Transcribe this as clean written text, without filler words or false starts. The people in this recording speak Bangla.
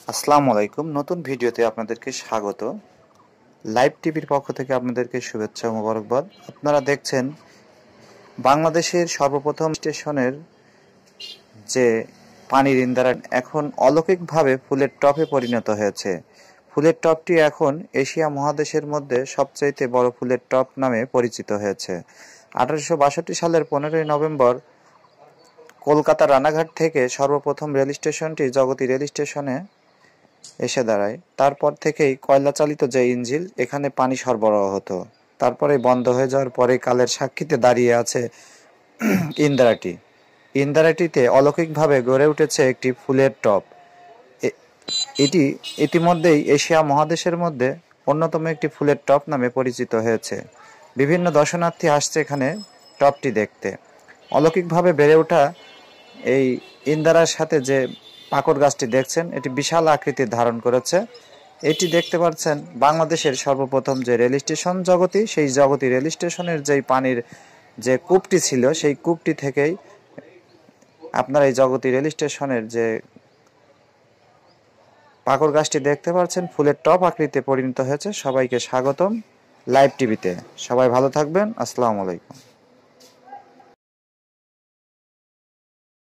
আসসালামু আলাইকুম। নতুন ভিডিওতে আপনাদেরকে স্বাগত। লাইভ টিভির পক্ষ থেকে আপনাদেরকে শুভেচ্ছা ও মোবারকবাদ। আপনারা দেখছেন বাংলাদেশের সর্বপ্রথম স্টেশনের যে পানির ইন্দারা এখন অলৌকিকভাবে ফুলের টবে পরিণত হয়েছে। ফুলের টবটি এখন এশিয়া মহাদেশের মধ্যে সবচাইতে বড় ফুলের টব নামে পরিচিত হয়েছে। 1862 সালের 15ই নভেম্বর কলকাতা রানাঘাট থেকে সর্বপ্রথম রেল স্টেশনটি জগতী রেল স্টেশনে এসে দাঁড়ায়। তারপর থেকেই কয়লা চালিত যে ইঞ্জিন এখানে পানি সরবরাহ হতো, তারপরে বন্ধ হয়ে যাওয়ার পরে কালের সাক্ষীতে দাঁড়িয়ে আছে ইন্দারাটি। ইন্দারাটিতে অলৌকিকভাবে গড়ে উঠেছে একটি ফুলের টব। এটি ইতিমধ্যেই এশিয়া মহাদেশের মধ্যে অন্যতম একটি ফুলের টব নামে পরিচিত হয়েছে। বিভিন্ন দর্শনার্থী আসছে এখানে টবটি দেখতে। অলৌকিকভাবে বেড়ে ওঠা এই ইন্দারার সাথে যে পাকড় গাছটি দেখছেন, এটি বিশাল আকৃতির ধারণ করেছে। এটি দেখতে পাচ্ছেন বাংলাদেশের সর্বপ্রথম যে রেল স্টেশন জগতী, সেই জগতী রেল স্টেশনের যেই পানির যে কূপটি ছিল, সেই কূপটি থেকেই আপনারা এই জগতী রেল স্টেশনের যে পাকড় গাছটি দেখতে পাচ্ছেন ফুলের টব আকৃতিতে পরিণত হয়েছে। সবাইকে স্বাগতম লাইভ টিভিতে। সবাই ভালো থাকবেন। আসসালামু আলাইকুম।